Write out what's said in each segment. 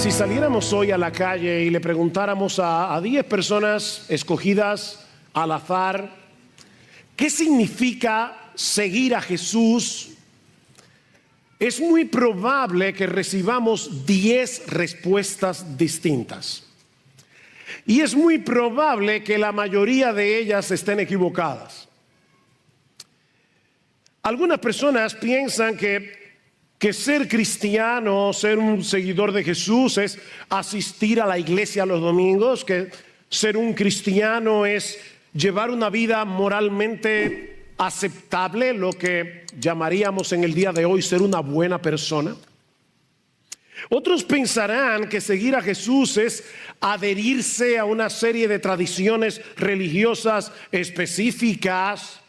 Si saliéramos hoy a la calle y le preguntáramos a 10 personas escogidas al azar, ¿qué significa seguir a Jesús? Es muy probable que recibamos 10 respuestas distintas. Y es muy probable que la mayoría de ellas estén equivocadas. Algunas personas piensan que ser cristiano, ser un seguidor de Jesús es asistir a la iglesia los domingos, que ser un cristiano es llevar una vida moralmente aceptable, lo que llamaríamos en el día de hoy ser una buena persona. Otros pensarán que seguir a Jesús es adherirse a una serie de tradiciones religiosas específicas,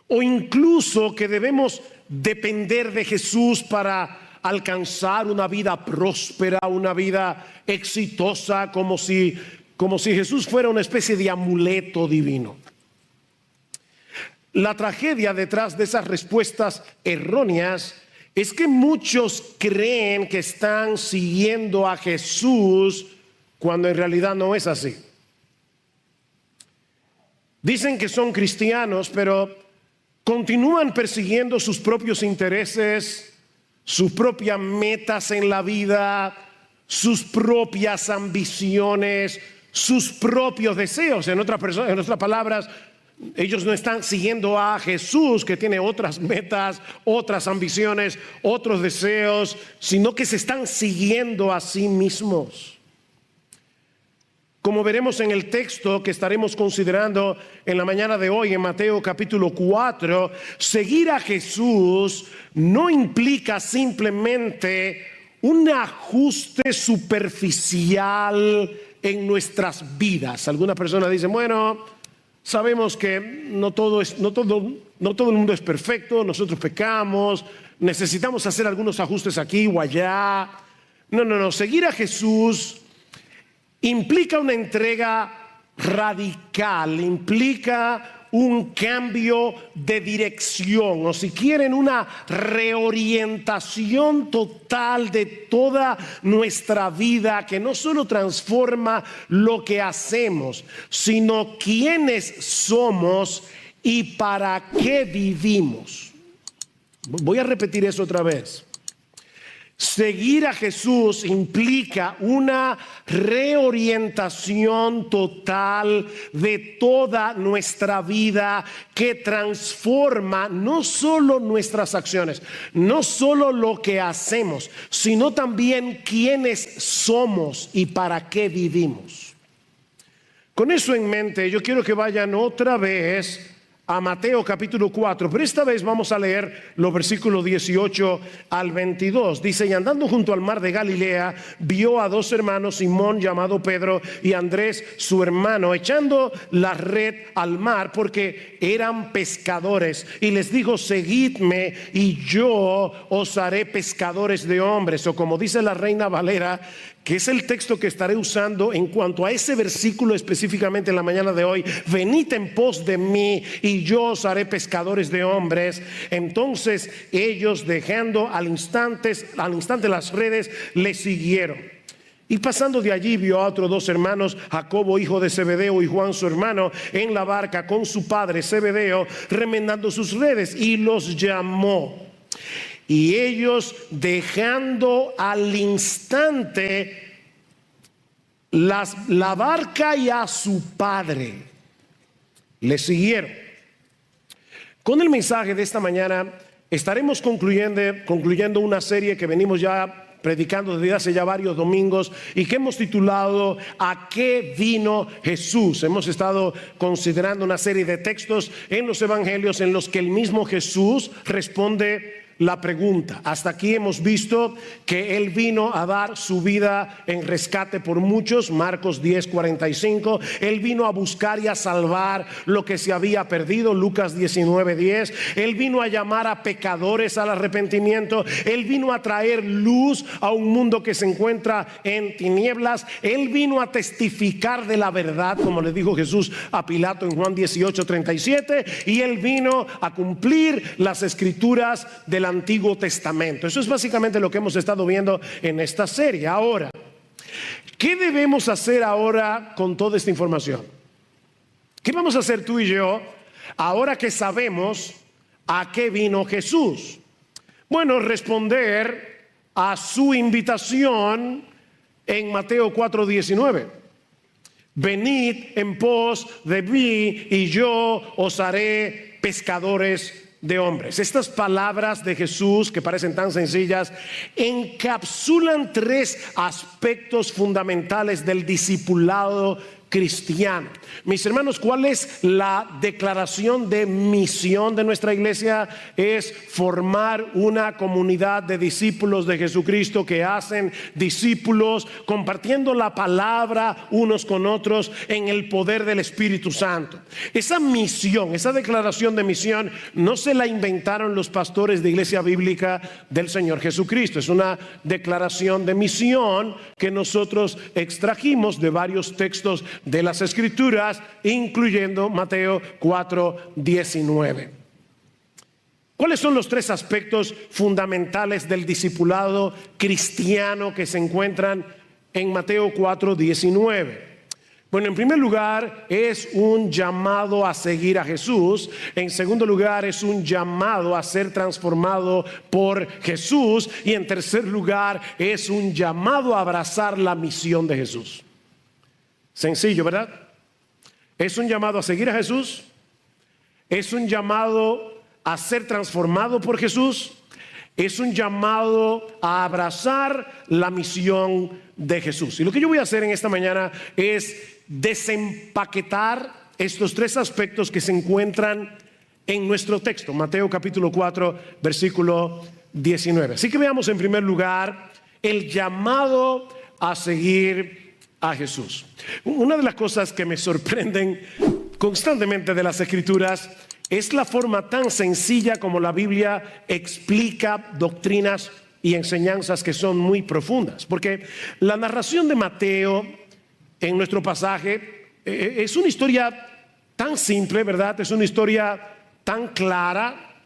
o incluso que debemos depender de Jesús para alcanzar una vida próspera, una vida exitosa, como si Jesús fuera una especie de amuleto divino. La tragedia detrás de esas respuestas erróneas es que muchos creen que están siguiendo a Jesús cuando en realidad no es así. Dicen que son cristianos, pero continúan persiguiendo sus propios intereses, sus propias metas en la vida, sus propias ambiciones, sus propios deseos. En otras palabras, ellos no están siguiendo a Jesús, que tiene otras metas, otras ambiciones, otros deseos, sino que se están siguiendo a sí mismos. Como veremos en el texto que estaremos considerando en la mañana de hoy en Mateo capítulo 4, seguir a Jesús no implica simplemente un ajuste superficial en nuestras vidas. Algunas personas dicen, bueno, sabemos que no todo el mundo es perfecto, nosotros pecamos, necesitamos hacer algunos ajustes aquí o allá. No, seguir a Jesús implica una entrega radical, implica un cambio de dirección, o si quieren, una reorientación total de toda nuestra vida, que no solo transforma lo que hacemos, sino quiénes somos y para qué vivimos. Voy a repetir eso otra vez. Seguir a Jesús implica una reorientación total de toda nuestra vida que transforma no solo nuestras acciones, no solo lo que hacemos, sino también quiénes somos y para qué vivimos. Con eso en mente, yo quiero que vayan otra vez a Mateo capítulo 4, pero esta vez vamos a leer los versículos 18 al 22. Dice: y andando junto al mar de Galilea, vio a dos hermanos, Simón llamado Pedro y Andrés su hermano, echando la red al mar porque eran pescadores, y les dijo: seguidme y yo os haré pescadores de hombres. O como dice la Reina Valera, que es el texto que estaré usando en cuanto a ese versículo específicamente en la mañana de hoy: venid en pos de mí y yo os haré pescadores de hombres. Entonces ellos, dejando al instante las redes, le siguieron. Y pasando de allí vio a otros dos hermanos, Jacobo hijo de Zebedeo y Juan su hermano, en la barca con su padre Zebedeo, remendando sus redes, y los llamó. Y ellos, dejando al instante la barca y a su padre, le siguieron. Con el mensaje de esta mañana estaremos concluyendo una serie que venimos ya predicando desde hace ya varios domingos y que hemos titulado ¿A qué vino Jesús? Hemos estado considerando una serie de textos en los evangelios en los que el mismo Jesús responde la pregunta. Hasta aquí hemos visto que Él vino a dar su vida en rescate por muchos, Marcos 10:45. Él vino a buscar y a salvar lo que se había perdido, Lucas 19:10. Él vino a llamar a pecadores al arrepentimiento. Él vino a traer luz a un mundo que se encuentra en tinieblas. Él vino a testificar de la verdad, como le dijo Jesús a Pilato en Juan 18:37. Y Él vino a cumplir las escrituras del Antiguo Testamento. Eso es básicamente lo que hemos estado viendo en esta serie. Ahora, ¿Qué debemos hacer ahora con toda esta información? ¿Qué vamos a hacer tú y yo ahora que sabemos a qué vino Jesús? Bueno, responder a su invitación en Mateo 4:19. Venid en pos de mí y yo os haré pescadores de hombres. Estas palabras de Jesús, que parecen tan sencillas, encapsulan tres aspectos fundamentales del discipulado cristiano. Mis hermanos, ¿cuál es la declaración de misión de nuestra iglesia? Es formar una comunidad de discípulos de Jesucristo que hacen discípulos, compartiendo la palabra unos con otros en el poder del Espíritu Santo. Esa misión, esa declaración de misión, no se la inventaron los pastores de Iglesia Bíblica del Señor Jesucristo. Es una declaración de misión que nosotros extrajimos de varios textos de las Escrituras, incluyendo Mateo 4:19. ¿Cuáles son los tres aspectos fundamentales del discipulado cristiano que se encuentran en Mateo 4:19? Bueno, en primer lugar es un llamado a seguir a Jesús. En segundo lugar es un llamado a ser transformado por Jesús. Y en tercer lugar es un llamado a abrazar la misión de Jesús. Sencillo, ¿verdad? Es un llamado a seguir a Jesús. Es un llamado a ser transformado por Jesús. Es un llamado a abrazar la misión de Jesús. Y lo que yo voy a hacer en esta mañana es desempaquetar estos tres aspectos que se encuentran en nuestro texto, Mateo capítulo 4, versículo 19. Así que veamos en primer lugar el llamado a seguir a Jesús. Una de las cosas que me sorprenden constantemente de las Escrituras es la forma tan sencilla como la Biblia explica doctrinas y enseñanzas que son muy profundas. Porque la narración de Mateo en nuestro pasaje es una historia tan simple, ¿verdad? Es una historia tan clara,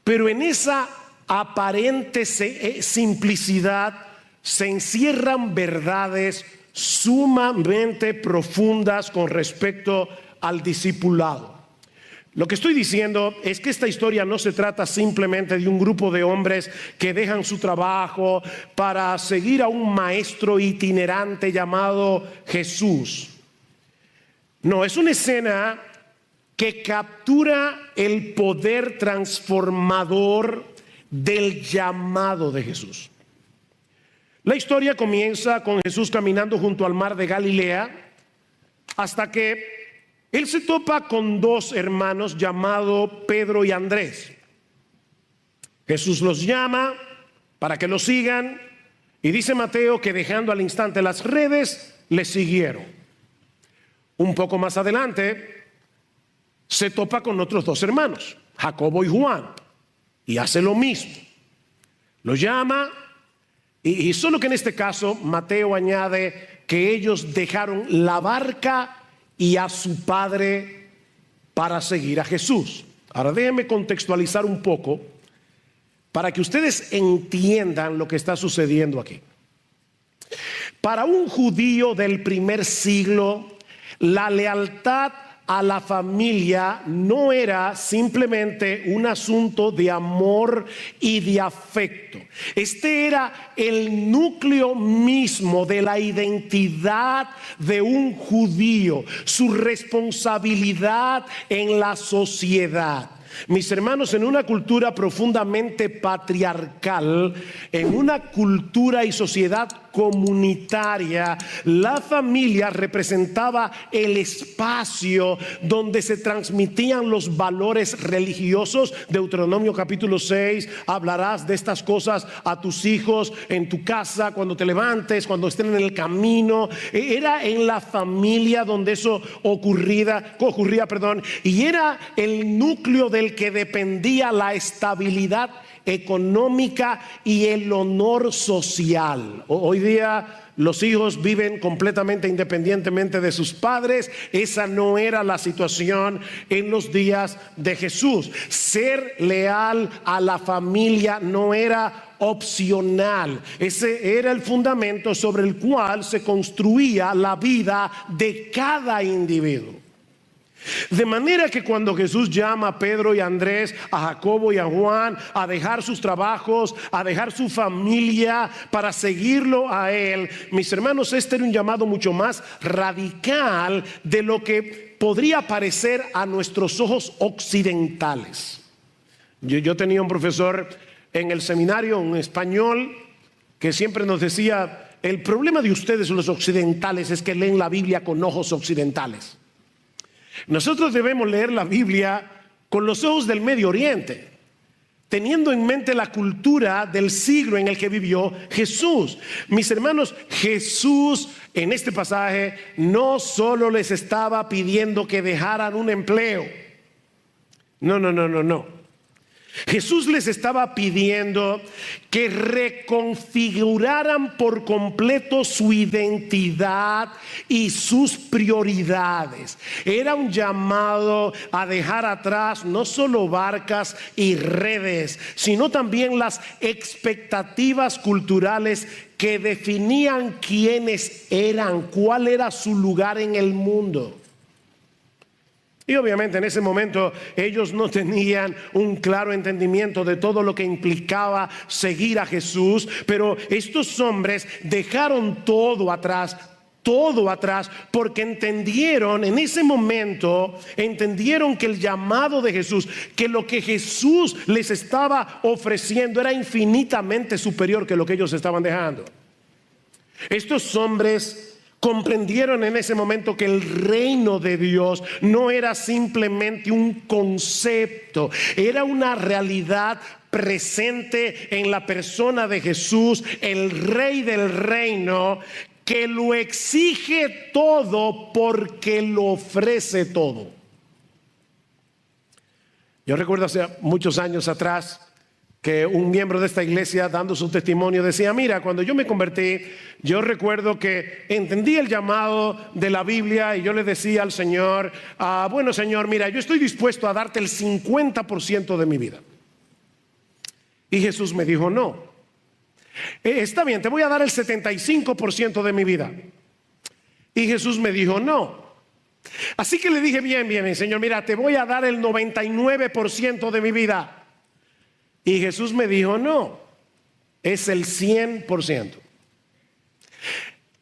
pero en esa aparente simplicidad se encierran verdades sumamente profundas con respecto al discipulado. Lo que estoy diciendo es que esta historia no se trata simplemente de un grupo de hombres que dejan su trabajo para seguir a un maestro itinerante llamado Jesús. No, es una escena que captura el poder transformador del llamado de Jesús. La historia comienza con Jesús caminando junto al mar de Galilea hasta que Él se topa con dos hermanos llamados Pedro y Andrés. Jesús los llama para que lo sigan y dice Mateo que dejando al instante las redes, le siguieron. Un poco más adelante se topa con otros dos hermanos, Jacobo y Juan, y hace lo mismo. Lo llama y solo que en este caso Mateo añade que ellos dejaron la barca y a su padre para seguir a Jesús. Ahora déjenme contextualizar un poco para que ustedes entiendan lo que está sucediendo aquí. Para un judío del primer siglo, la lealtad a la familia no era simplemente un asunto de amor y de afecto. Este era el núcleo mismo de la identidad de un judío, su responsabilidad en la sociedad. Mis hermanos, en una cultura profundamente patriarcal, en una cultura y sociedad comunitaria, la familia representaba el espacio donde se transmitían los valores religiosos. Deuteronomio capítulo 6, hablarás de estas cosas a tus hijos en tu casa, cuando te levantes, cuando estén en el camino. Era en la familia donde eso ocurría, y era el núcleo del que dependía la estabilidad económica y el honor social. Hoy día los hijos viven completamente independientemente de sus padres. Esa no era la situación en los días de Jesús. Ser leal a la familia no era opcional. Ese era el fundamento sobre el cual se construía la vida de cada individuo. De manera que cuando Jesús llama a Pedro y a Andrés, a Jacobo y a Juan a dejar sus trabajos, a dejar su familia para seguirlo a Él, mis hermanos, este era un llamado mucho más radical de lo que podría parecer a nuestros ojos occidentales. Yo tenía un profesor en el seminario, un español, que siempre nos decía: el problema de ustedes los occidentales es que leen la Biblia con ojos occidentales. Nosotros debemos leer la Biblia con los ojos del Medio Oriente, teniendo en mente la cultura del siglo en el que vivió Jesús. Mis hermanos, Jesús en este pasaje no solo les estaba pidiendo que dejaran un empleo. No. Jesús les estaba pidiendo que reconfiguraran por completo su identidad y sus prioridades. Era un llamado a dejar atrás no solo barcas y redes, sino también las expectativas culturales que definían quiénes eran, cuál era su lugar en el mundo. Y obviamente en ese momento ellos no tenían un claro entendimiento de todo lo que implicaba seguir a Jesús, pero estos hombres dejaron todo atrás, porque entendieron en ese momento, entendieron que el llamado de Jesús, que lo que Jesús les estaba ofreciendo era infinitamente superior que lo que ellos estaban dejando. Estos hombres comprendieron en ese momento que el reino de Dios no era simplemente un concepto, era una realidad presente en la persona de Jesús, el Rey del reino, que lo exige todo porque lo ofrece todo. Yo recuerdo hace muchos años atrás que un miembro de esta iglesia, dando su testimonio, decía: mira, cuando yo me convertí, yo recuerdo que entendí el llamado de la Biblia y yo le decía al Señor: bueno, Señor, mira, yo estoy dispuesto a darte el 50% de mi vida. Y Jesús me dijo: no, está bien, te voy a dar el 75% de mi vida. Y Jesús me dijo: no. Así que le dije: bien, Señor, mira, te voy a dar el 99% de mi vida. Y Jesús me dijo: no, es el 100%.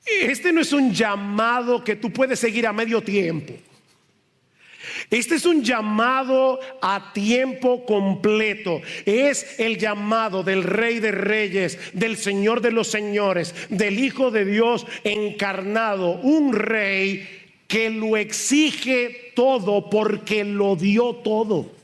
Este no es un llamado que tú puedes seguir a medio tiempo. Este es un llamado a tiempo completo. Es el llamado del Rey de Reyes, del Señor de los Señores, del Hijo de Dios encarnado, un Rey que lo exige todo porque lo dio todo.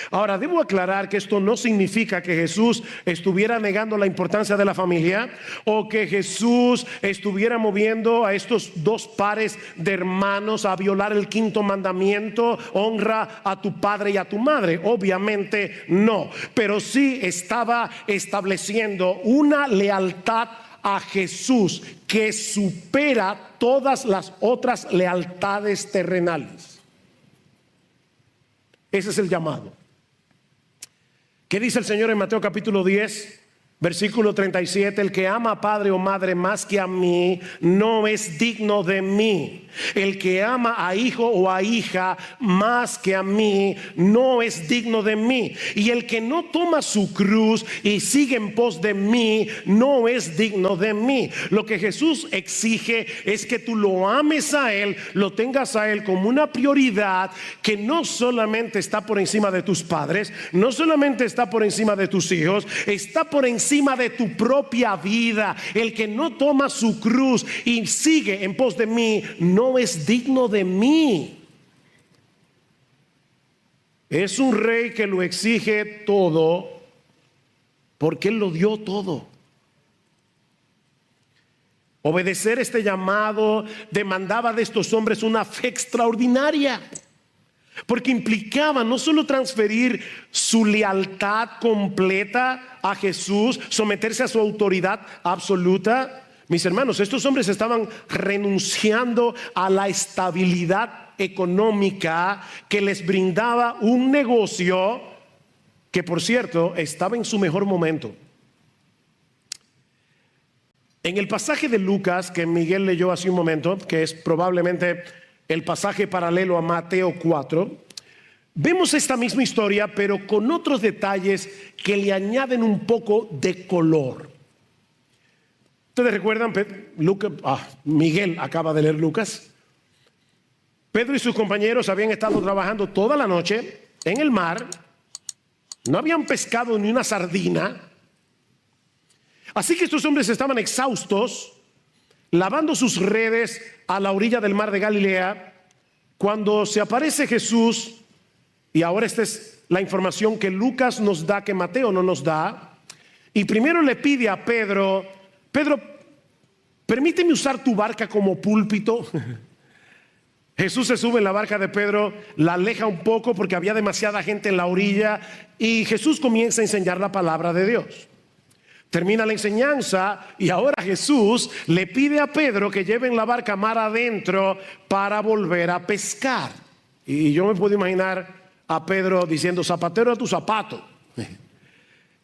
Ahora, debo aclarar que esto no significa que Jesús estuviera negando la importancia de la familia, o que Jesús estuviera moviendo a estos dos pares de hermanos a violar el quinto mandamiento: honra a tu padre y a tu madre. Obviamente no, pero sí estaba estableciendo una lealtad a Jesús que supera todas las otras lealtades terrenales. Ese es el llamado. ¿Qué dice el Señor en Mateo capítulo 10, versículo 37? El que ama a padre o madre más que a mí no es digno de mí. El que ama a hijo o a hija más que a mí no es digno de mí. Y el que no toma su cruz y sigue en pos de mí no es digno de mí. Lo que Jesús exige es que tú lo ames a Él, lo tengas a Él como una prioridad, que no solamente está por encima de tus padres, no solamente está por encima de tus hijos, está por encima de tu propia vida. El que no toma su cruz y sigue en pos de mí no es digno de mí. Es un rey que lo exige todo porque Él lo dio todo. Obedecer este llamado demandaba de estos hombres una fe extraordinaria. porque implicaba no solo transferir su lealtad completa a Jesús, someterse a su autoridad absoluta. Mis hermanos, estos hombres estaban renunciando a la estabilidad económica que les brindaba un negocio que, por cierto, estaba en su mejor momento. En el pasaje de Lucas que Miguel leyó hace un momento, que es probablemente el pasaje paralelo a Mateo 4, vemos esta misma historia, pero con otros detalles que le añaden un poco de color. ¿Ustedes recuerdan? Miguel acaba de leer Lucas. Pedro y sus compañeros habían estado trabajando toda la noche en el mar. No habían pescado ni una sardina. Así que estos hombres estaban exhaustos, lavando sus redes a la orilla del mar de Galilea, cuando se aparece Jesús. Y ahora esta es la información que Lucas nos da, que Mateo no nos da. Y primero le pide a Pedro: Pedro, permíteme usar tu barca como púlpito. Jesús se sube en la barca de Pedro, la aleja un poco porque había demasiada gente en la orilla, y Jesús comienza a enseñar la palabra de Dios. Termina la enseñanza y ahora Jesús le pide a Pedro que lleven la barca mar adentro para volver a pescar. Y yo me puedo imaginar a Pedro diciendo: zapatero a tu zapato.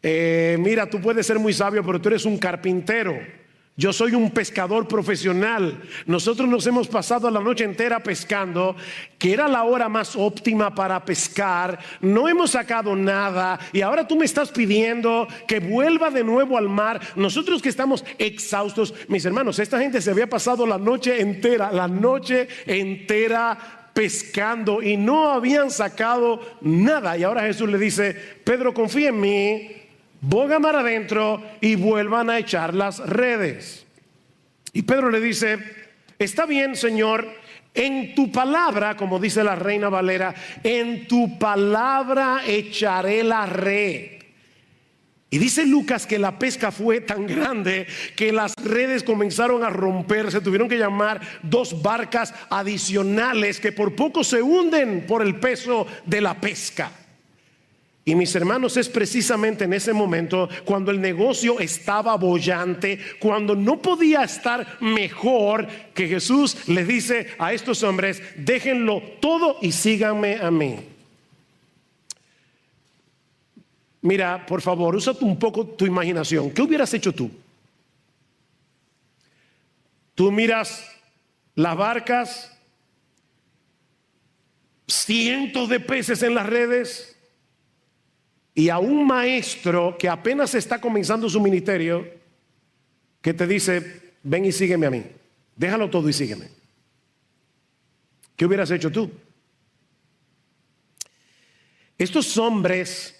Mira, tú puedes ser muy sabio, pero tú eres un carpintero. Yo soy un pescador profesional. Nosotros nos hemos pasado la noche entera pescando, que era la hora más óptima para pescar. No hemos sacado nada y ahora tú me estás pidiendo que vuelva de nuevo al mar. Nosotros que estamos exhaustos. Mis hermanos, esta gente se había pasado la noche entera pescando y no habían sacado nada. Y ahora Jesús le dice: Pedro, confía en mí, boga mar adentro y vuelvan a echar las redes. Y Pedro le dice: está bien, Señor, en tu palabra, como dice la Reina Valera, en tu palabra echaré la red. Y dice Lucas que la pesca fue tan grande que las redes comenzaron a romperse. Tuvieron que llamar 2 barcas adicionales que por poco se hunden por el peso de la pesca. Y mis hermanos, es precisamente en ese momento cuando el negocio estaba boyante, cuando no podía estar mejor, que Jesús les dice a estos hombres: déjenlo todo y síganme a mí. Mira, por favor, usa un poco tu imaginación. ¿Qué hubieras hecho tú? Tú miras las barcas, cientos de peces en las redes, y a un maestro que apenas está comenzando su ministerio, que te dice: ven y sígueme a mí, déjalo todo y sígueme. ¿Qué hubieras hecho tú? Estos hombres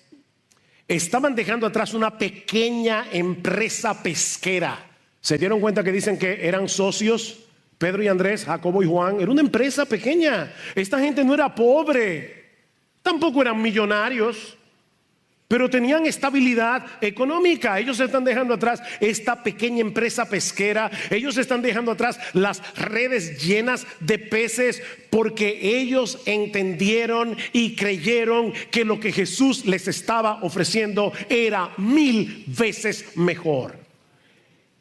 estaban dejando atrás una pequeña empresa pesquera. ¿Se dieron cuenta que dicen que eran socios? Pedro y Andrés, Jacobo y Juan. Era una empresa pequeña. Esta gente no era pobre, tampoco eran millonarios, pero tenían estabilidad económica. Ellos están dejando atrás esta pequeña empresa pesquera. Ellos están dejando atrás las redes llenas de peces, porque ellos entendieron y creyeron que lo que Jesús les estaba ofreciendo era 1000 veces mejor.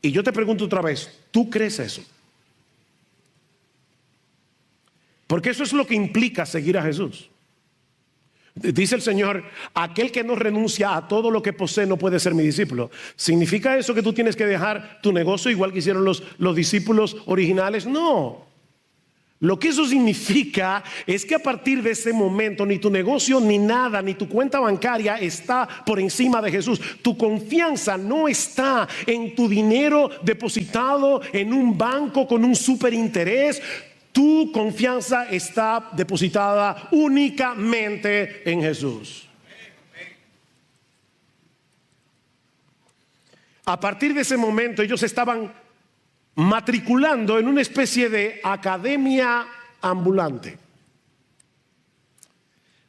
Y yo te pregunto otra vez: ¿tú crees eso? Porque eso es lo que implica seguir a Jesús. Dice el Señor: aquel que no renuncia a todo lo que posee no puede ser mi discípulo. ¿Significa eso que tú tienes que dejar tu negocio igual que hicieron los discípulos originales? No. Lo que eso significa es que a partir de ese momento ni tu negocio, ni nada, ni tu cuenta bancaria está por encima de Jesús. Tu confianza no está en tu dinero depositado en un banco con un superinterés. Tu confianza está depositada únicamente en Jesús. A partir de ese momento ellos estaban matriculando en una especie de academia ambulante.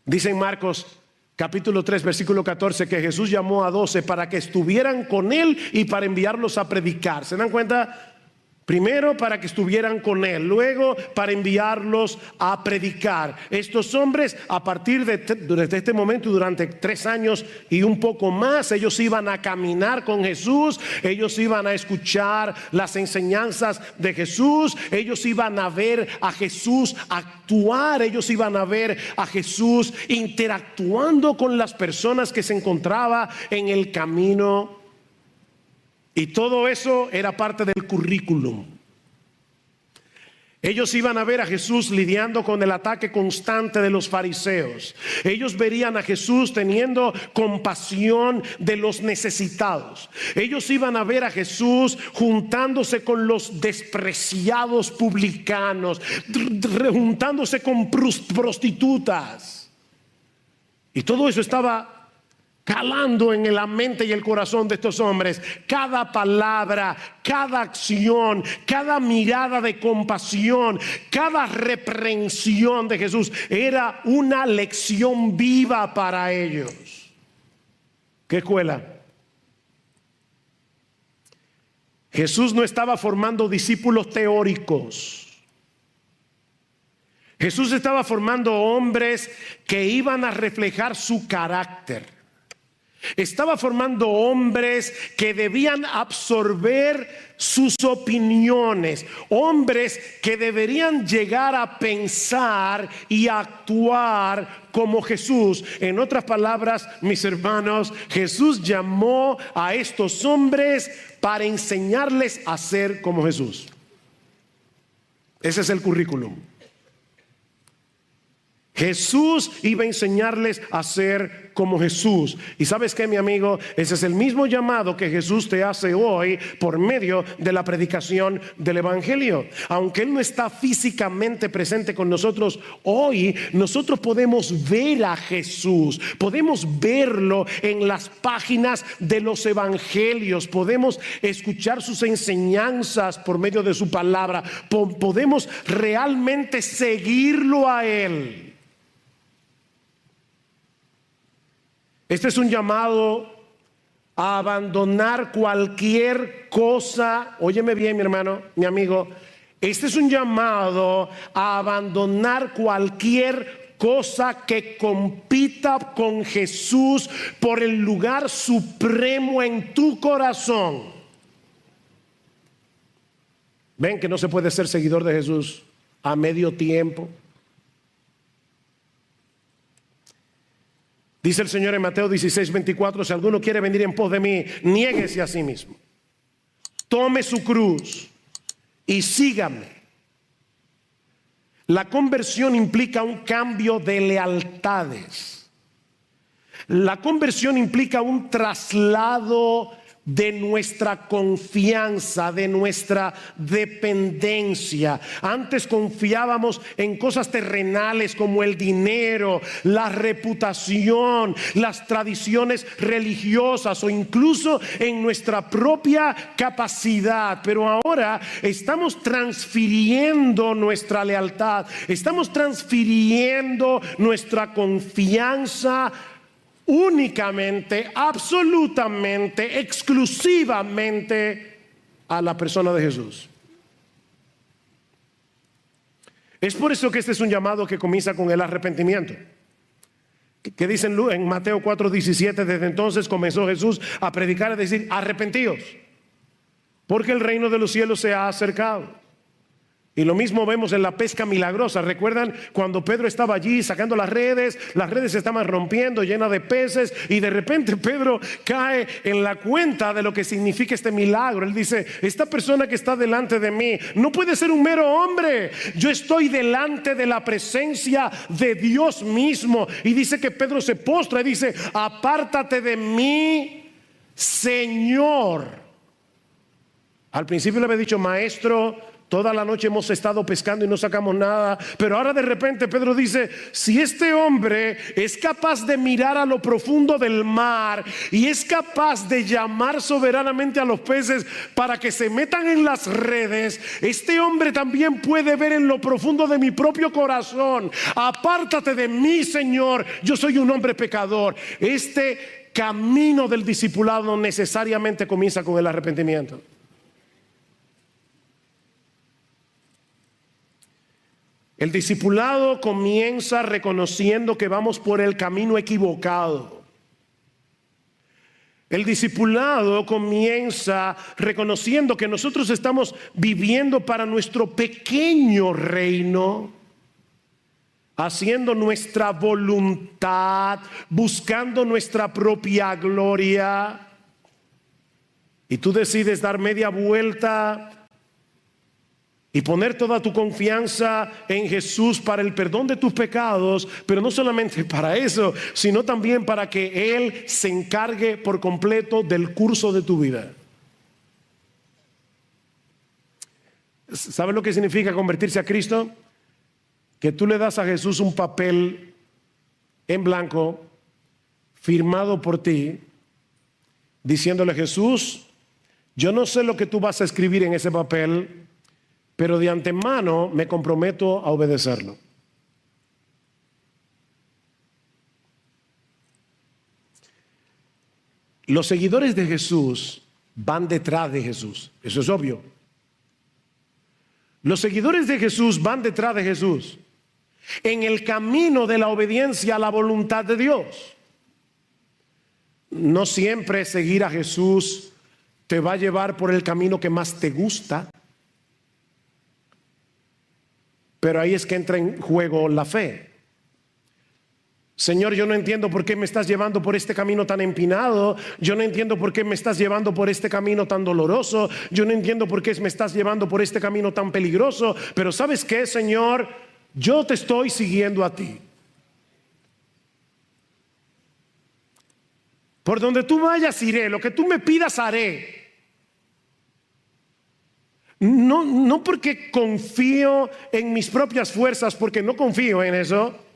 Dice en Marcos capítulo 3 versículo 14 que Jesús llamó a 12 para que estuvieran con él y para enviarlos a predicar. ¿Se dan cuenta? Primero para que estuvieran con él, luego para enviarlos a predicar. Estos hombres, a partir desde este momento, durante 3 años y un poco más, ellos iban a caminar con Jesús, ellos iban a escuchar las enseñanzas de Jesús, ellos iban a ver a Jesús actuar, ellos iban a ver a Jesús interactuando con las personas que se encontraba en el camino. Y todo eso era parte del currículum. Ellos iban a ver a Jesús lidiando con el ataque constante de los fariseos. Ellos verían a Jesús teniendo compasión de los necesitados. Ellos iban a ver a Jesús juntándose con los despreciados publicanos, juntándose con prostitutas. Y todo eso estaba calando en la mente y el corazón de estos hombres. Cada palabra, cada acción, cada mirada de compasión, cada reprensión de Jesús era una lección viva para ellos. ¿Qué escuela? Jesús no estaba formando discípulos teóricos. Jesús estaba formando hombres que iban a reflejar su carácter. Estaba formando hombres que debían absorber sus opiniones, hombres que deberían llegar a pensar y actuar como Jesús. En otras palabras, mis hermanos, Jesús llamó a estos hombres para enseñarles a ser como Jesús. Ese es el currículum. Jesús iba a enseñarles a ser como Jesús. Y ¿sabes qué, mi amigo? Ese es el mismo llamado que Jesús te hace hoy por medio de la predicación del Evangelio. Aunque Él no está físicamente presente con nosotros hoy, nosotros podemos ver a Jesús. Podemos verlo en las páginas de los Evangelios. Podemos escuchar sus enseñanzas por medio de su palabra. Podemos realmente seguirlo a Él. Este es un llamado a abandonar cualquier cosa. Óyeme bien, mi hermano, mi amigo. Este es un llamado a abandonar cualquier cosa que compita con Jesús por el lugar supremo en tu corazón. Ven que no se puede ser seguidor de Jesús a medio tiempo. Dice el Señor en Mateo 16:24, si alguno quiere venir en pos de mí, niéguese a sí mismo, tome su cruz y sígame. La conversión implica un cambio de lealtades. La conversión implica un traslado de nuestra confianza, de nuestra dependencia. Antes confiábamos en cosas terrenales como el dinero, la reputación, las tradiciones religiosas o incluso en nuestra propia capacidad. Pero ahora estamos transfiriendo nuestra lealtad, estamos transfiriendo nuestra confianza únicamente, absolutamente, exclusivamente a la persona de Jesús. Es por eso que este es un llamado que comienza con el arrepentimiento. ¿Qué dicen en Mateo 4:17? Desde entonces comenzó Jesús a predicar, a decir: arrepentíos, porque el reino de los cielos se ha acercado. Y lo mismo vemos en la pesca milagrosa. ¿Recuerdan cuando Pedro estaba allí sacando las redes? Las redes se estaban rompiendo, llenas de peces, y de repente Pedro cae en la cuenta de lo que significa este milagro. Él dice: esta persona que está delante de mí no puede ser un mero hombre. Yo estoy delante de la presencia de Dios mismo. Y dice que Pedro se postra y dice: apártate de mí, Señor. Al principio le había dicho: maestro, toda la noche hemos estado pescando y no sacamos nada. Pero ahora de repente Pedro dice: si este hombre es capaz de mirar a lo profundo del mar y es capaz de llamar soberanamente a los peces para que se metan en las redes, este hombre también puede ver en lo profundo de mi propio corazón. Apártate de mí, Señor, yo soy un hombre pecador. Este camino del discipulado necesariamente comienza con el arrepentimiento. El discipulado comienza reconociendo que vamos por el camino equivocado. El discipulado comienza reconociendo que nosotros estamos viviendo para nuestro pequeño reino, haciendo nuestra voluntad, buscando nuestra propia gloria. Y tú decides dar media vuelta y poner toda tu confianza en Jesús para el perdón de tus pecados, pero no solamente para eso, sino también para que Él se encargue por completo del curso de tu vida. ¿Sabes lo que significa convertirse a Cristo? Que tú le das a Jesús un papel en blanco, firmado por ti, diciéndole: Jesús, yo no sé lo que tú vas a escribir en ese papel, pero de antemano me comprometo a obedecerlo. Los seguidores de Jesús van detrás de Jesús. Eso es obvio. Los seguidores de Jesús van detrás de Jesús en el camino de la obediencia a la voluntad de Dios. No siempre seguir a Jesús te va a llevar por el camino que más te gusta. Pero ahí es que entra en juego la fe. Señor, yo no entiendo por qué me estás llevando por este camino tan empinado. Yo no entiendo por qué me estás llevando por este camino tan doloroso. Yo no entiendo por qué me estás llevando por este camino tan peligroso. Pero ¿sabes qué, Señor? Yo te estoy siguiendo a ti. Por donde tú vayas iré, lo que tú me pidas haré. No porque confío en mis propias fuerzas, porque no confío en eso.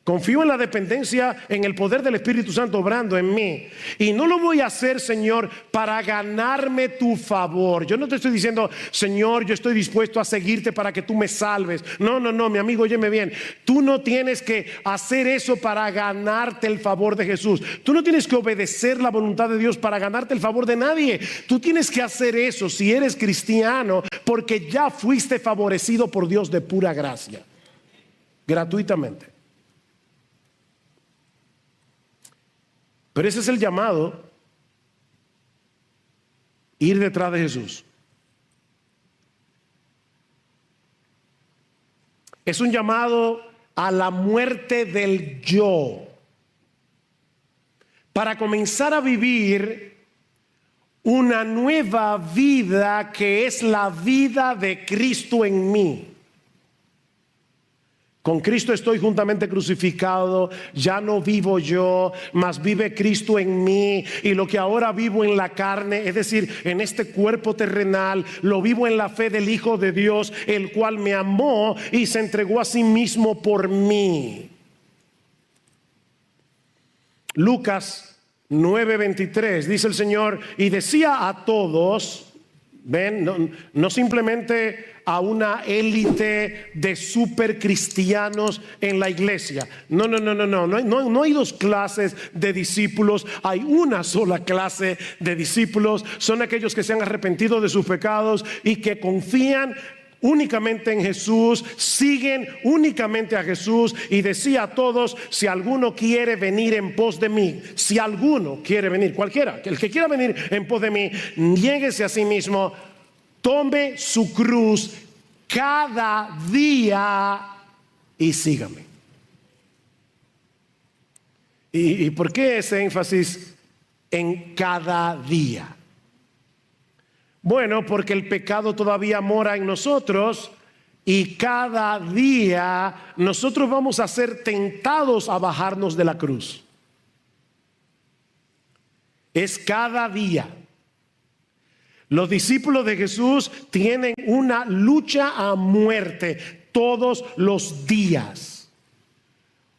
Confío en la dependencia, en el poder del Espíritu Santo obrando en mí. Y no lo voy a hacer, Señor, para ganarme tu favor. Yo no te estoy diciendo: Señor, yo estoy dispuesto a seguirte para que tú me salves. No, mi amigo, óyeme bien. Tú no tienes que hacer eso para ganarte el favor de Jesús. Tú no tienes que obedecer la voluntad de Dios para ganarte el favor de nadie. Tú tienes que hacer eso, si eres cristiano, porque ya fuiste favorecido por Dios de pura gracia, gratuitamente. Pero ese es el llamado: ir detrás de Jesús. Es un llamado a la muerte del yo, para comenzar a vivir una nueva vida que es la vida de Cristo en mí. Con Cristo estoy juntamente crucificado, ya no vivo yo, mas vive Cristo en mí. Y lo que ahora vivo en la carne, es decir, en este cuerpo terrenal, lo vivo en la fe del Hijo de Dios, el cual me amó y se entregó a sí mismo por mí. Lucas 9:23 dice el Señor: y decía a todos, ven, no simplemente a una élite de super cristianos en la iglesia. No hay dos clases de discípulos, hay una sola clase de discípulos. Son aquellos que se han arrepentido de sus pecados y que confían únicamente en Jesús, siguen únicamente a Jesús. Y decía a todos: si alguno quiere venir en pos de mí, si alguno quiere venir, cualquiera, el que quiera venir en pos de mí, niéguese a sí mismo, tome su cruz cada día y sígame. ¿Y por qué ese énfasis en cada día? Bueno, porque el pecado todavía mora en nosotros y cada día nosotros vamos a ser tentados a bajarnos de la cruz. Es cada día. Los discípulos de Jesús tienen una lucha a muerte todos los días.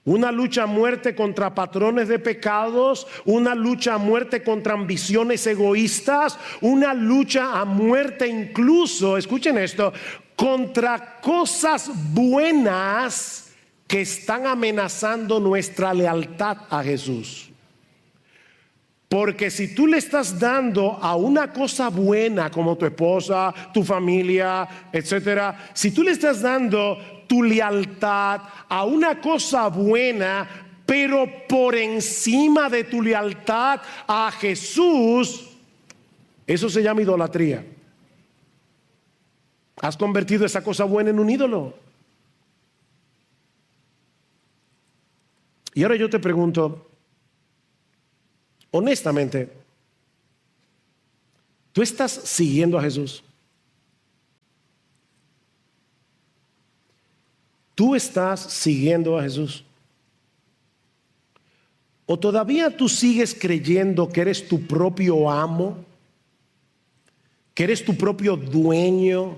Una lucha a muerte contra patrones de pecados, una lucha a muerte contra ambiciones egoístas, una lucha a muerte incluso, escuchen esto, contra cosas buenas que están amenazando nuestra lealtad a Jesús. Porque si tú le estás dando a una cosa buena como tu esposa, tu familia, etcétera, si tú le estás dando tu lealtad a una cosa buena, pero por encima de tu lealtad a Jesús, eso se llama idolatría. Has convertido esa cosa buena en un ídolo. Y ahora yo te pregunto, honestamente, ¿tú estás siguiendo a Jesús? ¿Tú estás siguiendo a Jesús? ¿O todavía tú sigues creyendo que eres tu propio amo? ¿Que eres tu propio dueño?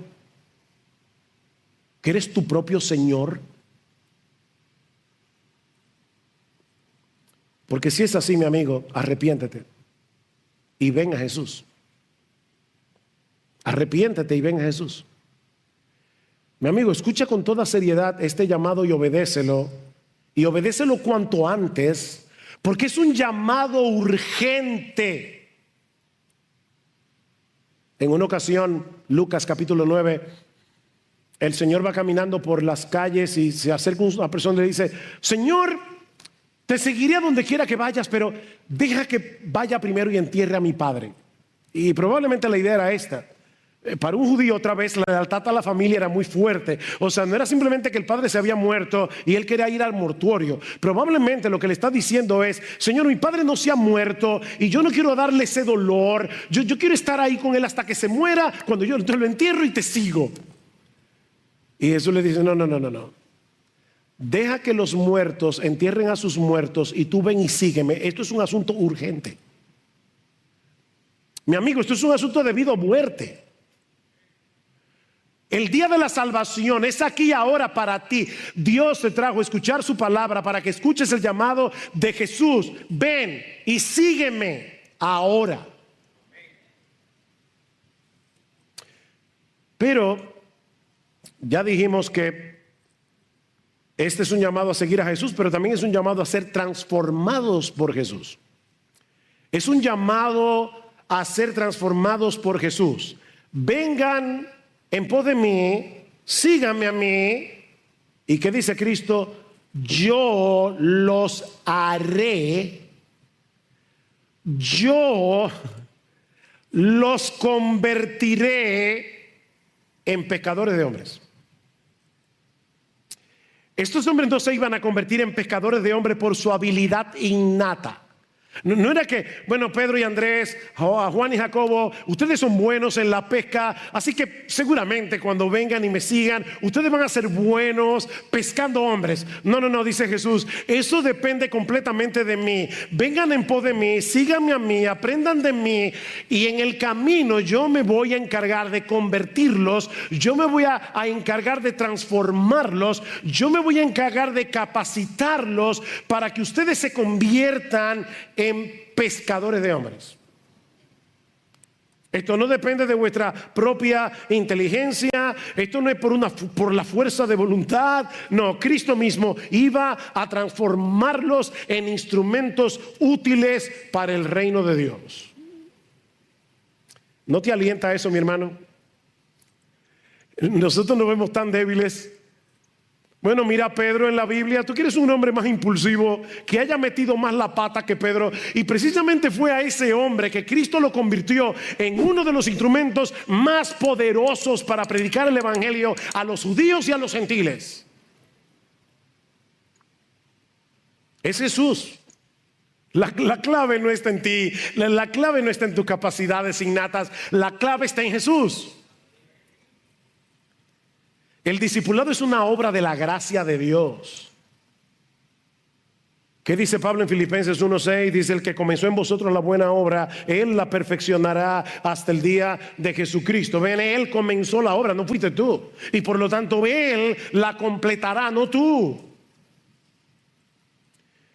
¿Que eres tu propio Señor? Porque si es así, mi amigo, arrepiéntete y ven a Jesús. Arrepiéntete y ven a Jesús. Mi amigo, escucha con toda seriedad este llamado y obedécelo. Y obedécelo cuanto antes, porque es un llamado urgente. En una ocasión, Lucas capítulo 9, el Señor va caminando por las calles y se acerca una persona y le dice: Señor, te seguiré a donde quiera que vayas, pero deja que vaya primero y entierre a mi padre. Y probablemente la idea era esta. Para un judío, otra vez, la lealtad a la familia era muy fuerte. O sea, no era simplemente que el padre se había muerto y él quería ir al mortuorio. Probablemente lo que le está diciendo es: Señor, mi padre no se ha muerto y yo no quiero darle ese dolor. Yo quiero estar ahí con él hasta que se muera. Cuando yo lo entierro y te sigo. Y Jesús le dice: no. Deja que los muertos entierren a sus muertos y tú ven y sígueme. Esto es un asunto urgente. Mi amigo, esto es un asunto de vida o muerte. El día de la salvación es aquí ahora para ti. Dios te trajo a escuchar su palabra para que escuches el llamado de Jesús. Ven y sígueme ahora. Pero ya dijimos que este es un llamado a seguir a Jesús, pero también es un llamado a ser transformados por Jesús. Es un llamado a ser transformados por Jesús. Vengan en pos de mí, síganme a mí. ¿Y qué dice Cristo? Yo los haré, yo los convertiré en pescadores de hombres. Estos hombres no se iban a convertir en pescadores de hombres por su habilidad innata. No era que, bueno, Pedro y Andrés, Juan y Jacobo, ustedes son buenos en la pesca, así que seguramente cuando vengan y me sigan, ustedes van a ser buenos pescando hombres. No, dice Jesús, eso depende completamente de mí. Vengan en pos de mí, síganme a mí, aprendan de mí, y en el camino yo me voy a encargar de convertirlos, yo me voy a encargar de transformarlos, yo me voy a encargar de capacitarlos para que ustedes se conviertan en pescadores de hombres. Esto no depende de vuestra propia inteligencia, esto no es por la fuerza de voluntad. No, Cristo mismo iba a transformarlos en instrumentos útiles para el reino de Dios. ¿No te alienta eso, mi hermano? Nosotros nos vemos tan débiles. Bueno, mira a Pedro en la Biblia. Tú quieres un hombre más impulsivo, que haya metido más la pata que Pedro. Y precisamente fue a ese hombre que Cristo lo convirtió en uno de los instrumentos más poderosos para predicar el evangelio a los judíos y a los gentiles. Es Jesús. La clave no está en ti, la clave no está en tus capacidades innatas, la clave está en Jesús. El discipulado es una obra de la gracia de Dios. ¿Qué dice Pablo en Filipenses 1:6? Dice: el que comenzó en vosotros la buena obra, Él la perfeccionará hasta el día de Jesucristo. Ven, Él comenzó la obra, no fuiste tú. Y por lo tanto Él la completará, no tú.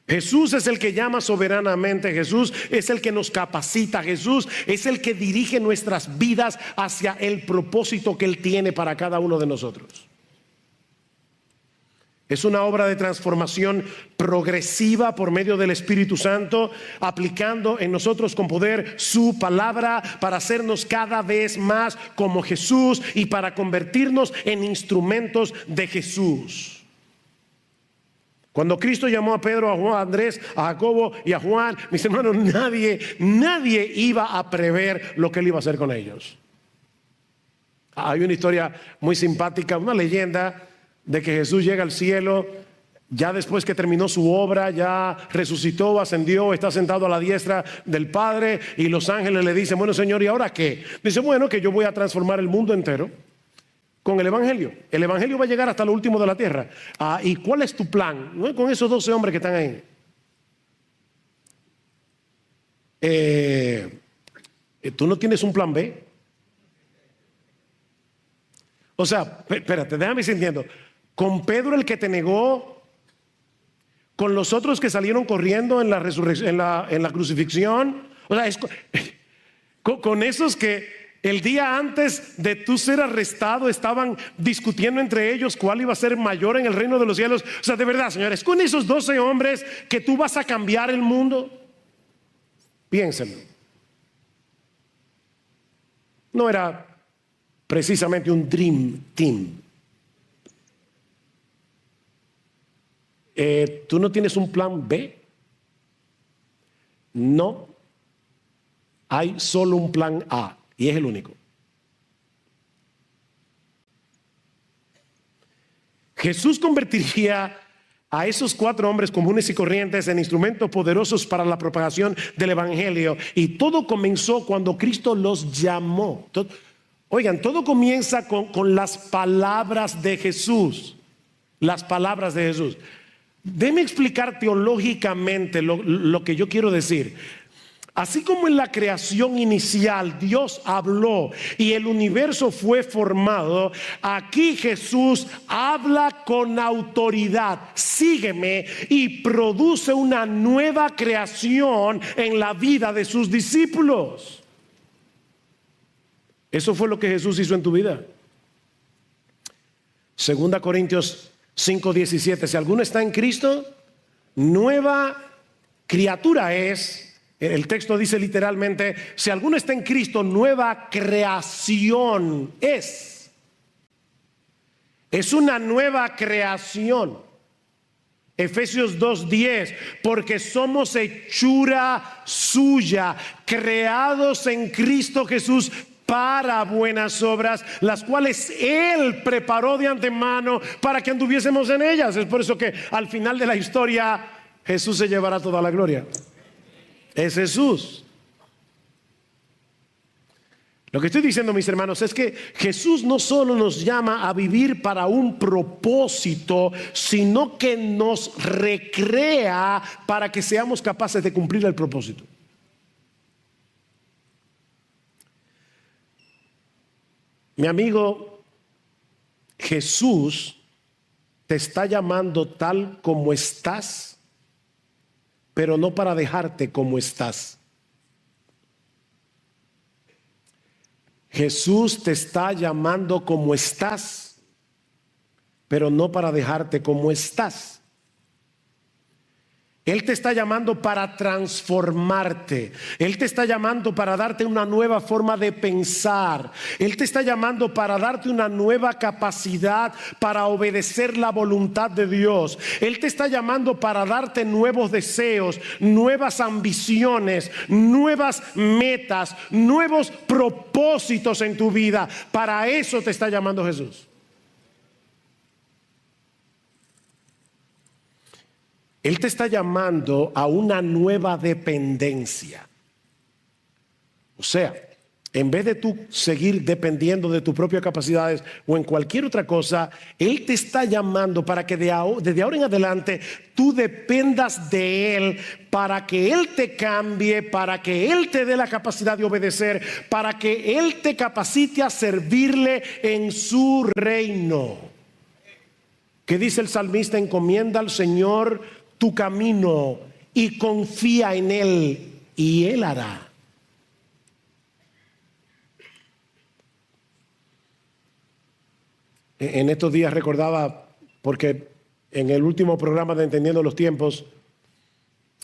Jesús es el que llama soberanamente, Jesús es el que nos capacita, Jesús es el que dirige nuestras vidas hacia el propósito que Él tiene para cada uno de nosotros. Es una obra de transformación progresiva por medio del Espíritu Santo, aplicando en nosotros con poder su palabra para hacernos cada vez más como Jesús y para convertirnos en instrumentos de Jesús. Cuando Cristo llamó a Pedro, a Juan, a Andrés, a Jacobo y a Juan, mis hermanos, nadie iba a prever lo que él iba a hacer con ellos. Hay una historia muy simpática, una leyenda de que Jesús llega al cielo, ya después que terminó su obra, ya resucitó, ascendió, está sentado a la diestra del Padre, y los ángeles le dicen: bueno, Señor, ¿y ahora qué? Dice: bueno, que yo voy a transformar el mundo entero con el Evangelio. El Evangelio va a llegar hasta lo último de la tierra. ¿Y cuál es tu plan? ¿No? Con esos 12 hombres que están ahí. ¿Tú no tienes un plan B? O sea, espérate, déjame ir sintiendo. Con Pedro, el que te negó, con los otros que salieron corriendo en la resurrección, en la crucifixión, o sea, con esos que el día antes de tú ser arrestado estaban discutiendo entre ellos cuál iba a ser mayor en el reino de los cielos. O sea, de verdad, señores, con esos 12 hombres que tú vas a cambiar el mundo. Piénsenlo. No era precisamente un dream team. ¿Tú no tienes un plan B? No. Hay solo un plan A, y es el único. Jesús convertiría a esos 4 hombres comunes y corrientes en instrumentos poderosos para la propagación del Evangelio. Y todo comenzó cuando Cristo los llamó. Oigan, todo comienza con las palabras de Jesús. Las palabras de Jesús. Déjeme explicar teológicamente lo que yo quiero decir. Así como en la creación inicial Dios habló y el universo fue formado, aquí Jesús habla con autoridad: sígueme, y produce una nueva creación en la vida de sus discípulos. Eso fue lo que Jesús hizo en tu vida. 2 Corintios 5:17: si alguno está en Cristo, nueva criatura es. El texto dice literalmente: si alguno está en Cristo, nueva creación es. Es una nueva creación. Efesios 2:10: porque somos hechura suya, creados en Cristo Jesús para buenas obras, las cuales Él preparó de antemano para que anduviésemos en ellas. Es por eso que al final de la historia Jesús se llevará toda la gloria. Es Jesús. Lo que estoy diciendo, mis hermanos, es que Jesús no solo nos llama a vivir para un propósito, sino que nos recrea para que seamos capaces de cumplir el propósito. Mi amigo, Jesús te está llamando tal como estás, pero no para dejarte como estás. Jesús te está llamando como estás, pero no para dejarte como estás. Él te está llamando para transformarte. Él te está llamando para darte una nueva forma de pensar. Él te está llamando para darte una nueva capacidad para obedecer la voluntad de Dios. Él te está llamando para darte nuevos deseos, nuevas ambiciones, nuevas metas, nuevos propósitos en tu vida. Para eso te está llamando Jesús. Él te está llamando a una nueva dependencia. O sea, en vez de tú seguir dependiendo de tus propias capacidades o en cualquier otra cosa, Él te está llamando para que desde ahora en adelante tú dependas de Él, para que Él te cambie, para que Él te dé la capacidad de obedecer, para que Él te capacite a servirle en su reino. ¿Qué dice el salmista? Encomienda al Señor tu camino y confía en Él, y Él hará. En estos días recordaba, porque En el último programa de Entendiendo los Tiempos,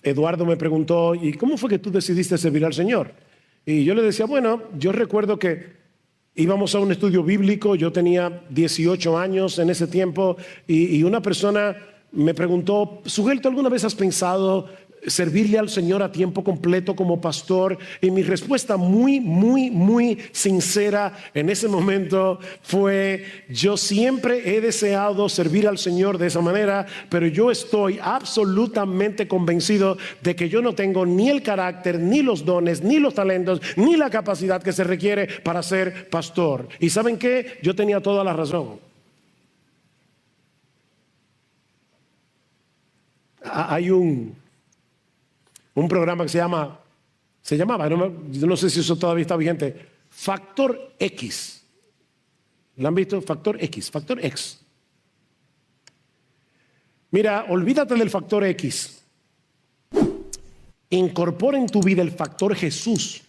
Eduardo me preguntó, ¿y cómo fue que tú decidiste servir al Señor? Y yo le decía, bueno, yo recuerdo que íbamos a un estudio bíblico, yo tenía 18 años en ese tiempo, y una persona me preguntó, Sugelto, ¿alguna vez has pensado servirle al Señor a tiempo completo como pastor? Y mi respuesta muy sincera en ese momento fue: yo siempre he deseado servir al Señor de esa manera, pero yo estoy absolutamente convencido de que yo no tengo ni el carácter, ni los dones, ni los talentos, ni la capacidad que se requiere para ser pastor. ¿Y saben qué? Yo tenía toda la razón. Hay un programa que se llamaba, yo no sé si eso todavía está vigente, Factor X. ¿Lo han visto? Factor X, Factor X. Mira, olvídate del Factor X. Incorpora en tu vida el Factor Jesús.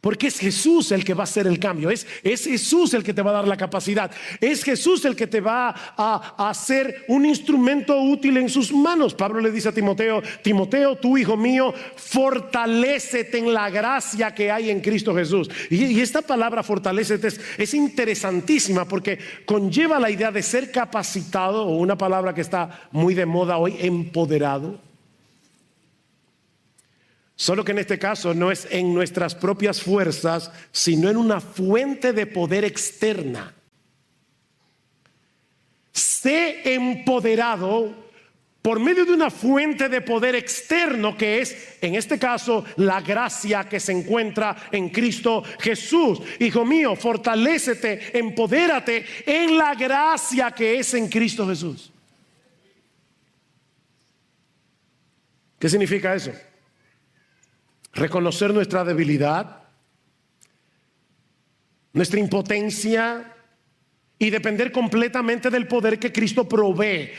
Porque es Jesús el que va a hacer el cambio, es Jesús el que te va a dar la capacidad, es Jesús el que te va a hacer un instrumento útil en sus manos. Pablo le dice a Timoteo: Timoteo, tú hijo mío, fortalécete en la gracia que hay en Cristo Jesús. Y esta palabra fortalécete es interesantísima, porque conlleva la idea de ser capacitado, o una palabra que está muy de moda hoy, empoderado. Solo que en este caso no es en nuestras propias fuerzas, sino en una fuente de poder externa. Sé empoderado por medio de una fuente de poder externo, que es, en este caso, la gracia que se encuentra en Cristo Jesús. Hijo mío, fortalécete, empodérate en la gracia que es en Cristo Jesús. ¿Qué significa eso? Reconocer nuestra debilidad, nuestra impotencia, y depender completamente del poder que Cristo provee.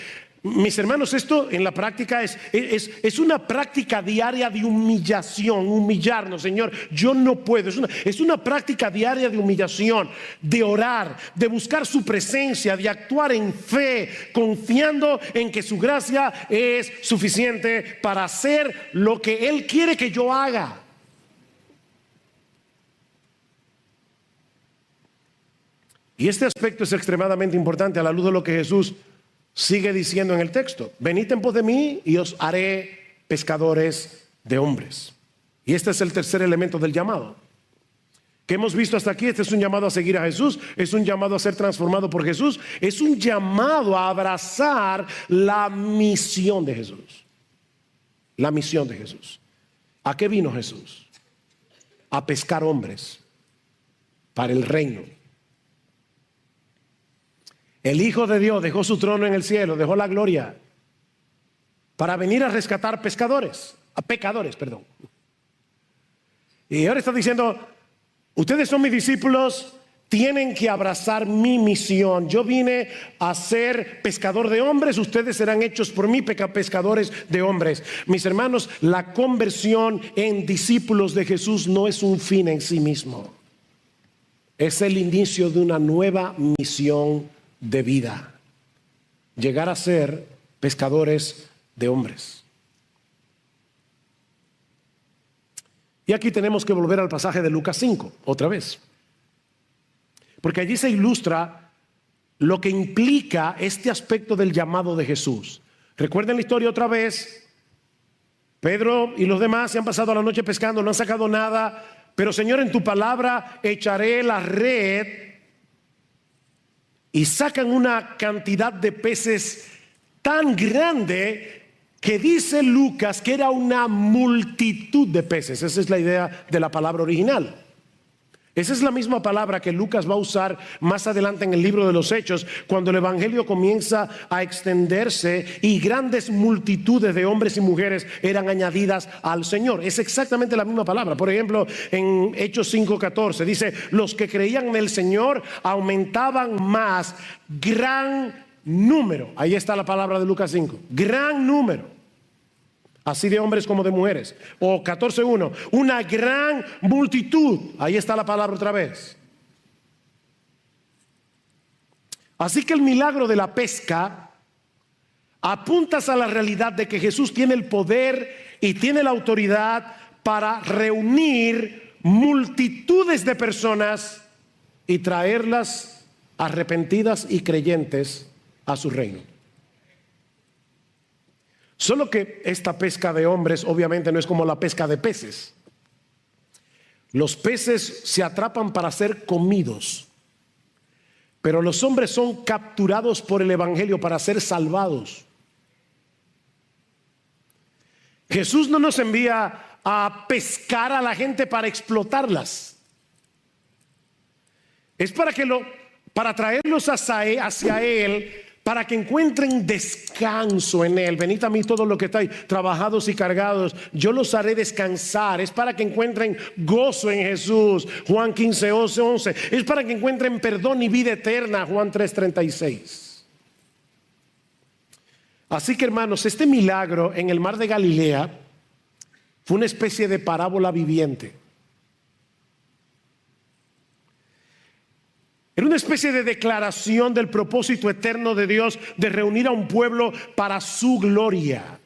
Mis hermanos, esto en la práctica es una práctica diaria de humillación, humillarnos. Señor, yo no puedo. Es una práctica diaria de humillación, de orar, de buscar su presencia, de actuar en fe, confiando en que su gracia es suficiente para hacer lo que Él quiere que yo haga. Y este aspecto es extremadamente importante a la luz de lo que Jesús sigue diciendo en el texto: venid en pos de mí y os haré pescadores de hombres. Y este es el tercer elemento del llamado que hemos visto hasta aquí. Este es un llamado a seguir a Jesús, es un llamado a ser transformado por Jesús, es un llamado a abrazar la misión de Jesús. La misión de Jesús. ¿A qué vino Jesús? A pescar hombres para el reino. El Hijo de Dios dejó su trono en el cielo, dejó la gloria para venir a rescatar pecadores. Y ahora está diciendo: ustedes son mis discípulos, tienen que abrazar mi misión. Yo vine a ser pescador de hombres, ustedes serán hechos por mí pescadores de hombres. Mis hermanos, la conversión en discípulos de Jesús no es un fin en sí mismo. Es el inicio de una nueva misión de vida: llegar a ser pescadores de hombres. Y aquí tenemos que volver al pasaje de Lucas 5 otra vez, porque allí se ilustra lo que implica este aspecto del llamado de Jesús. Recuerden la historia otra vez. Pedro y los demás se han pasado la noche pescando, no han sacado nada, pero Señor, en tu palabra echaré la red. Y sacan una cantidad de peces tan grande que dice Lucas que era una multitud de peces. Esa es la idea de la palabra original. Esa es la misma palabra que Lucas va a usar más adelante en el libro de los Hechos, cuando el evangelio comienza a extenderse y grandes multitudes de hombres y mujeres eran añadidas al Señor. Es exactamente la misma palabra. Por ejemplo, en Hechos 5:14 dice: los que creían en el Señor aumentaban más, gran número. Ahí está la palabra de Lucas 5, gran número, así de hombres como de mujeres. O 14:1, una gran multitud. Ahí está la palabra otra vez. Así que el milagro de la pesca apuntas a la realidad de que Jesús tiene el poder y tiene la autoridad para reunir multitudes de personas y traerlas arrepentidas y creyentes a su reino. Solo que esta pesca de hombres obviamente no es como la pesca de peces. Los peces se atrapan para ser comidos, pero los hombres son capturados por el evangelio para ser salvados. Jesús no nos envía a pescar a la gente para explotarlas. Es para traerlos hacia Él, para que encuentren descanso en Él. Venid a mí todos los que estáis trabajados y cargados, yo los haré descansar. Es para que encuentren gozo en Jesús, Juan 15:11. Es para que encuentren perdón y vida eterna, Juan 3:36. Así que, hermanos, este milagro en el mar de Galilea fue una especie de parábola viviente. Era una especie de declaración del propósito eterno de Dios de reunir a un pueblo para su gloria.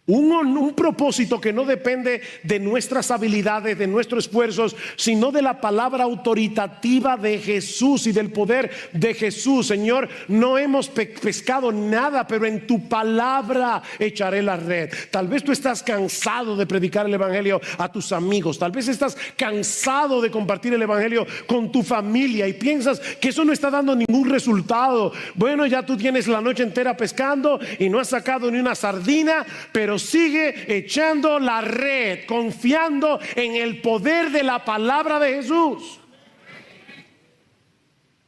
Un propósito que no depende de nuestras habilidades, de nuestros esfuerzos, sino de la palabra autoritativa de Jesús y del poder de Jesús. Señor, no hemos pescado nada, pero en tu palabra echaré la red. Tal vez tú estás cansado de predicar el evangelio a tus amigos. Tal vez estás cansado de compartir el evangelio con tu familia y piensas que eso no está dando ningún resultado. Bueno, ya tú tienes la noche entera pescando y no has sacado ni una sardina, pero sigue echando la red, confiando en el poder de la palabra de Jesús.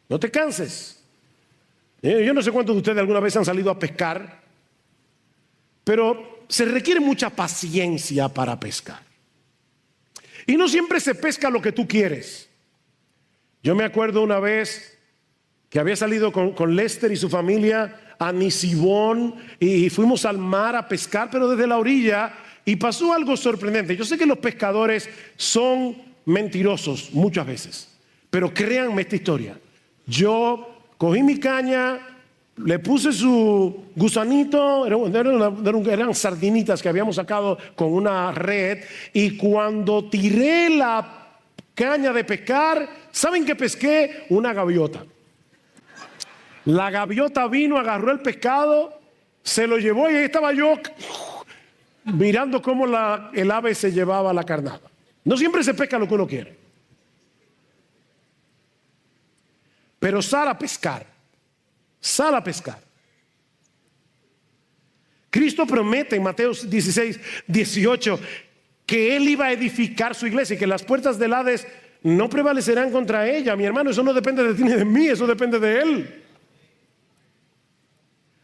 No te canses. Yo no sé cuántos de ustedes alguna vez han salido a pescar, pero se requiere mucha paciencia para pescar. Y no siempre se pesca lo que tú quieres. Yo me acuerdo una vez que había salido con Lester y su familia a Nisibón y fuimos al mar a pescar, pero desde la orilla, y pasó algo sorprendente. Yo sé que los pescadores son mentirosos muchas veces, pero créanme esta historia. Yo cogí mi caña, le puse su gusanito, eran sardinitas que habíamos sacado con una red, y cuando tiré la caña de pescar, ¿saben qué pesqué? Una gaviota. La gaviota vino, agarró el pescado, se lo llevó y ahí estaba yo mirando cómo el ave se llevaba la carnada. No siempre se pesca lo que uno quiere. Pero sal a pescar. Sal a pescar. Cristo promete en Mateo 16:18 que Él iba a edificar su iglesia y que las puertas del Hades no prevalecerán contra ella. Mi hermano, eso no depende de ti ni de mí, eso depende de Él.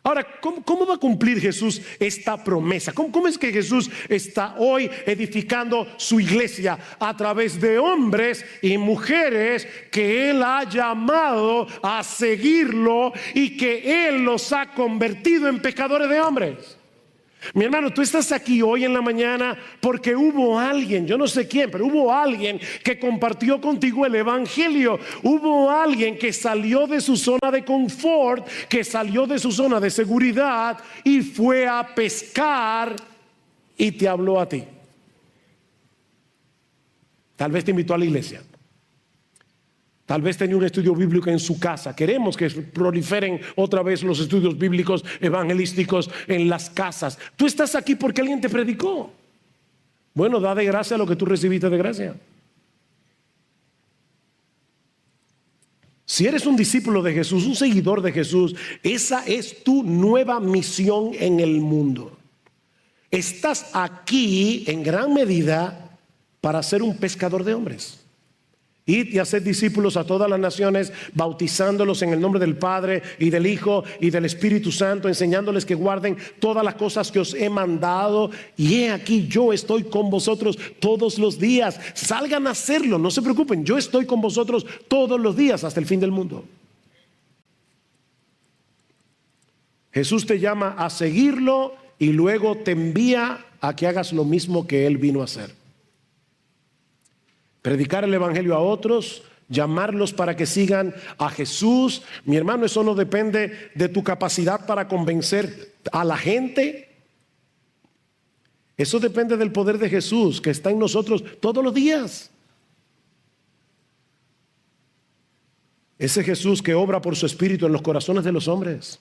Ahora, ¿cómo va a cumplir Jesús esta promesa? ¿Cómo es que Jesús está hoy edificando su iglesia? A través de hombres y mujeres que Él ha llamado a seguirlo y que Él los ha convertido en pescadores de hombres. Mi hermano, tú estás aquí hoy en la mañana porque hubo alguien, yo no sé quién, pero hubo alguien que compartió contigo el evangelio. Hubo alguien que salió de su zona de confort, que salió de su zona de seguridad y fue a pescar y te habló a ti. Tal vez te invitó a la iglesia. Tal vez tenía un estudio bíblico en su casa. Queremos que proliferen otra vez los estudios bíblicos evangelísticos en las casas. Tú estás aquí porque alguien te predicó. Bueno, da de gracia lo que tú recibiste de gracia. Si eres un discípulo de Jesús, un seguidor de Jesús, esa es tu nueva misión en el mundo. Estás aquí en gran medida para ser un pescador de hombres. Id y haced discípulos a todas las naciones, bautizándolos en el nombre del Padre y del Hijo y del Espíritu Santo, enseñándoles que guarden todas las cosas que os he mandado. Y he aquí, yo estoy con vosotros todos los días. Salgan a hacerlo, no se preocupen, yo estoy con vosotros todos los días hasta el fin del mundo. Jesús te llama a seguirlo y luego te envía a que hagas lo mismo que Él vino a hacer. Predicar el evangelio a otros, llamarlos para que sigan a Jesús. Mi hermano, eso no depende de tu capacidad para convencer a la gente. Eso depende del poder de Jesús que está en nosotros todos los días. Ese Jesús que obra por su Espíritu en los corazones de los hombres,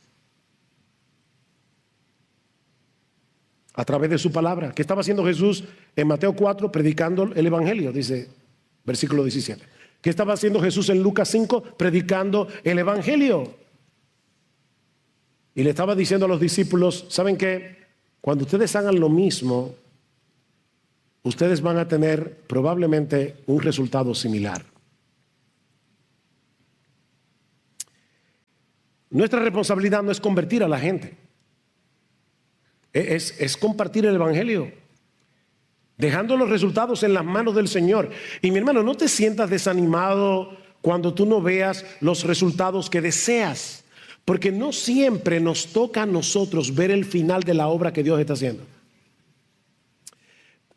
a través de su palabra. ¿Qué estaba haciendo Jesús en Mateo 4? Predicando el Evangelio, dice versículo 17. ¿Qué estaba haciendo Jesús en Lucas 5? Predicando el Evangelio. Y le estaba diciendo a los discípulos, ¿saben qué? Cuando ustedes hagan lo mismo, ustedes van a tener probablemente un resultado similar. Nuestra responsabilidad no es convertir a la gente. Es compartir el Evangelio, dejando los resultados en las manos del Señor. Y mi hermano, no te sientas desanimado cuando tú no veas los resultados que deseas, porque no siempre nos toca a nosotros ver el final de la obra que Dios está haciendo.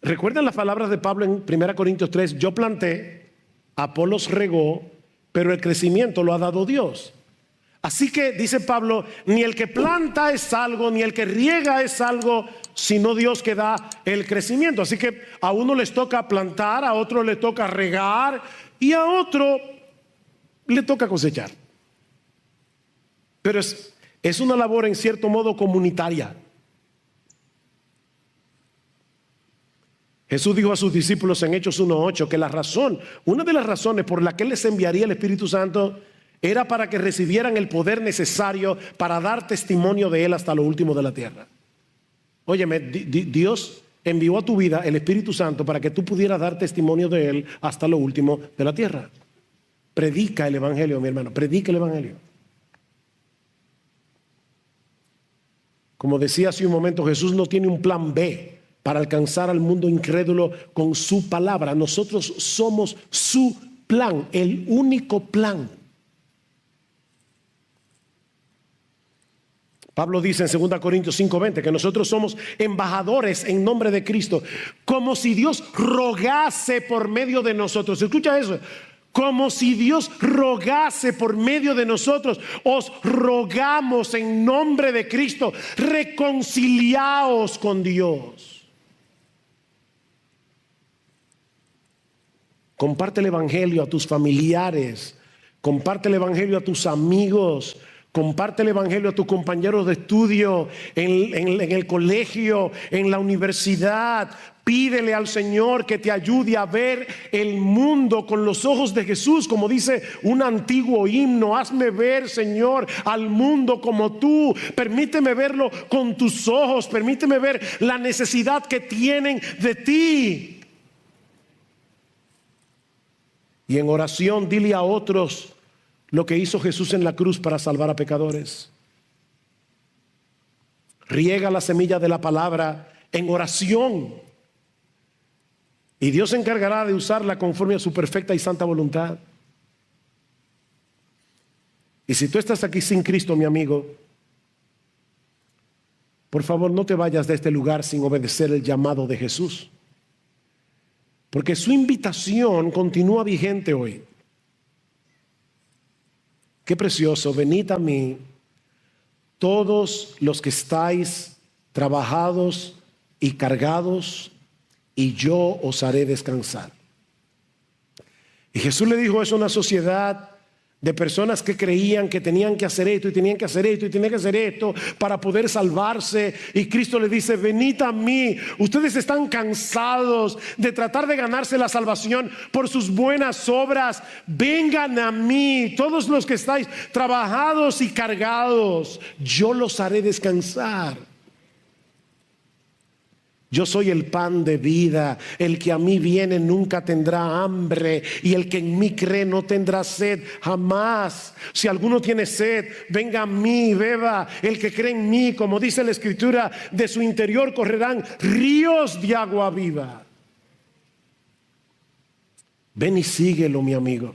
¿Recuerdan las palabras de Pablo en 1 Corintios 3? Yo planté, Apolos regó, pero el crecimiento lo ha dado Dios. Así que dice Pablo, ni el que planta es algo, ni el que riega es algo, sino Dios que da el crecimiento. Así que a uno les toca plantar, a otro le toca regar y a otro le toca cosechar. Pero es una labor en cierto modo comunitaria. Jesús dijo a sus discípulos en Hechos 1:8 que una de las razones por la que Él les enviaría el Espíritu Santo era para que recibieran el poder necesario para dar testimonio de Él hasta lo último de la tierra. Óyeme, Dios envió a tu vida el Espíritu Santo para que tú pudieras dar testimonio de Él hasta lo último de la tierra. Predica el Evangelio, mi hermano, predica el Evangelio. Como decía hace un momento, Jesús no tiene un plan B para alcanzar al mundo incrédulo con su palabra. Nosotros somos su plan, el único plan. Pablo dice en 2 Corintios 5:20 que nosotros somos embajadores en nombre de Cristo, como si Dios rogase por medio de nosotros. Escucha eso. Como si Dios rogase por medio de nosotros. Os rogamos en nombre de Cristo, reconciliaos con Dios. Comparte el Evangelio a tus familiares, comparte el Evangelio a tus amigos, comparte el Evangelio a tus compañeros de estudio, en el colegio, en la universidad. Pídele al Señor que te ayude a ver el mundo con los ojos de Jesús, como dice un antiguo himno. Hazme ver, Señor, al mundo como tú. Permíteme verlo con tus ojos. Permíteme ver la necesidad que tienen de ti. Y en oración dile a otros lo que hizo Jesús en la cruz para salvar a pecadores. Riega la semilla de la palabra en oración, y Dios se encargará de usarla conforme a su perfecta y santa voluntad. Y si tú estás aquí sin Cristo, mi amigo, por favor no te vayas de este lugar sin obedecer el llamado de Jesús, porque su invitación continúa vigente hoy. Qué precioso, venid a mí todos los que estáis trabajados y cargados, y yo os haré descansar. Y Jesús le dijo eso a una sociedad de personas que creían que tenían que hacer esto y tenían que hacer esto y tenían que hacer esto para poder salvarse. Y Cristo le dice, venid a mí. Ustedes están cansados de tratar de ganarse la salvación por sus buenas obras. Vengan a mí, todos los que estáis trabajados y cargados, yo los haré descansar. Yo soy el pan de vida. El que a mí viene nunca tendrá hambre, y el que en mí cree no tendrá sed jamás. Si alguno tiene sed, venga a mí, beba. El que cree en mí, como dice la Escritura, de su interior correrán ríos de agua viva. Ven y síguelo, mi amigo.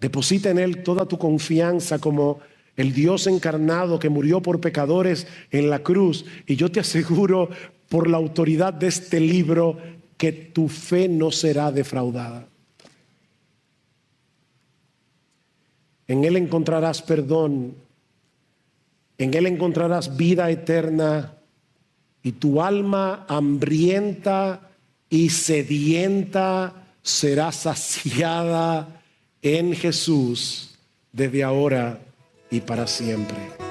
Deposita en Él toda tu confianza como el Dios encarnado que murió por pecadores en la cruz. Y yo te aseguro, por la autoridad de este libro, que tu fe no será defraudada. En Él encontrarás perdón, en Él encontrarás vida eterna, y tu alma hambrienta y sedienta será saciada en Jesús desde ahora y para siempre.